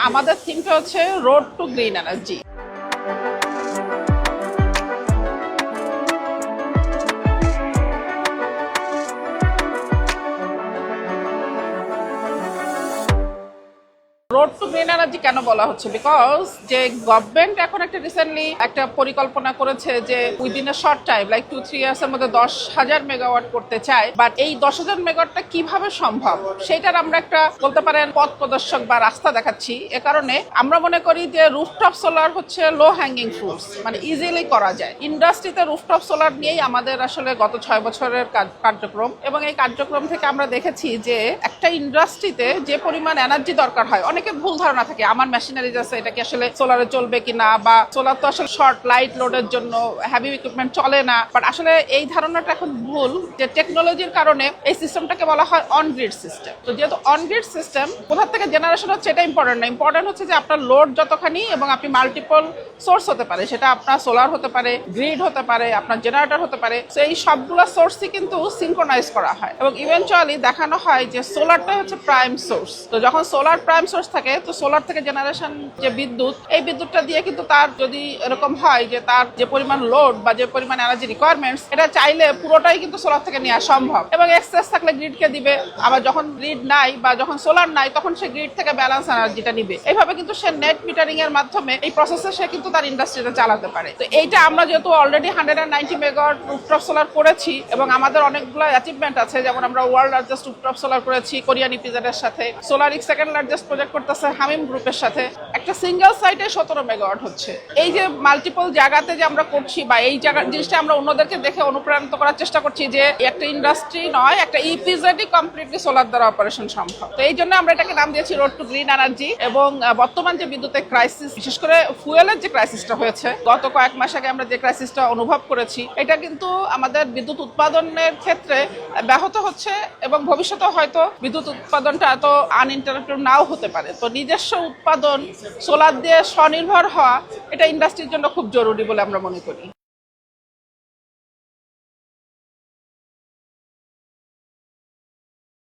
আমাদের থিমটা হচ্ছে road to green energy. Road to green energy কেন বলা হচ্ছে? বিকজ যে গভর্নমেন্ট এখন একটা রিসেন্টলি একটা পরিকল্পনা করেছে যে within a short time like 2-3 years এর মধ্যে 10,000 মেগাওয়াট করতে চায়। বাট এই 10,000 মেগাওয়াটটা কিভাবে সম্ভব সেটার আমরা একটা বলতে পারেন পথ প্রদর্শক বা রাস্তা দেখাচ্ছি। এ কারণে আমরা মনে করি যে রুফটপ সোলার হচ্ছে লো হ্যাঙ্গিং ফ্রুটস, মানে ইজিলি করা যায়। ইন্ডাস্ট্রিতে রুফটপ সোলার নিয়েই আমাদের আসলে গত 6 বছরের কার্যক্রম, এবং এই কার্যক্রম থেকে আমরা দেখেছি যে একটা ইন্ডাস্ট্রিতে যে পরিমাণ এনার্জি দরকার হয়, অনেকে ভুল ধারণা থাকে আমার মেশিনারিজ আছে এটা কি আসলে সোলারে চলবে কিনা, বা সোলার তো আসলে শর্ট লাইট লোডের জন্য হেভি ইকুইপমেন্ট চলে না। বাট আসলে এই ধারণাটা এখন ভুল, যে টেকনোলজির কারণে এই সিস্টেমটাকে বলা হয় অন গ্রিড সিস্টেম। তো যেহেতু অন গ্রিড সিস্টেম, কোথা থেকে জেনারেশন হচ্ছে এটা ইম্পর্টেন্ট না, ইম্পর্টেন্ট হচ্ছে যে আপনার লোড যতখানি এবং আপনি মাল্টিপল সোর্স হতে পারে, সেটা আপনার সোলার হতে পারে, গ্রিড হতে পারে, আপনার জেনারেটর হতে পারে। তো এই সবগুলো সোর্সই কিন্তু সিনক্রোনাইজ করা হয় এবং ইভেনচুয়ালি দেখানো হয় যে সোলারটাই হচ্ছে প্রাইম সোর্স। তো যখন সোলার প্রাইম সোর্স থাকে, তো সোলার থেকে জেনারেশন যে বিদ্যুৎ, এই বিদ্যুৎটা দিয়ে কিন্তু তার যদি এরকম হয় যে তার যে পরিমাণ লোড বা যে পরিমাণ এনার্জি রিকোয়ারমেন্টস, এটা চাইলে পুরোটাই কিন্তু সোলার থেকে নেওয়া সম্ভব, এবং এক্সেস থাকলে গ্রিডকে দিবে। আবার যখন গ্রিড নাই বা যখন সোলার নাই, তখন সে গ্রিড থেকে ব্যালেন্স এনার্জিটা নিবে। এইভাবে কিন্তু সে নেট মিটারিং এর মাধ্যমে এই প্রসেসে সে কিন্তু তার ইন্ডাস্ট্রিতে চালাতে পারে। তো এইটা আমরা যেহেতু অলরেডি 190 মেগাওয়াট রুফটপ সোলার করেছি, এবং আমাদের অনেকগুলো অ্যাচিভমেন্ট আছে, যেমন আমরা ওয়ার্ল্ড লার্জেস্ট রুফটপ সোলার করেছি কোরিয়ান ইপিজেডের সাথে, সোলারিক সেকেন্ড লার্জেস্ট প্রজেক্ট করতেছে হামিম গ্রুপের সাথে। একটা সিঙ্গেল সাইটে 17 মেগাওয়াট হচ্ছে। এই যে মাল্টিপল জায়গাতে যে আমরা করছি, বা এই জায়গার জিনিসটা আমরা অন্যদেরকে দেখে অনুপ্রাণিত করার চেষ্টা করছি যে একটা ইন্ডাস্ট্রি নয়, একটা ইপিজেডই কমপ্লিটলি সোলার দ্বারা অপারেশন সম্ভব। তো এই জন্য আমরা এটাকে নাম দিয়েছি রোড টু গ্রিন এনার্জি। এবং বর্তমান যে বিদ্যুতের ক্রাইসিস, বিশেষ করে ফুয়েলের যে ক্রাইসিসটা হয়েছে গত কয়েক মাস আগে, আমরা যে ক্রাইসিসটা অনুভব করেছি, এটা কিন্তু আমাদের বিদ্যুৎ উৎপাদনের ক্ষেত্রে ব্যাহত হচ্ছে, এবং ভবিষ্যতে হয়তো বিদ্যুৎ উৎপাদনটা এত আনইন্টারাপ্টেড নাও হতে পারে। তো নিজস্ব উৎপাদন, সোলার দিয়ে স্বনির্ভর হওয়া, এটা ইন্ডাস্ট্রির জন্য খুব জরুরি বলে আমরা মনে করি।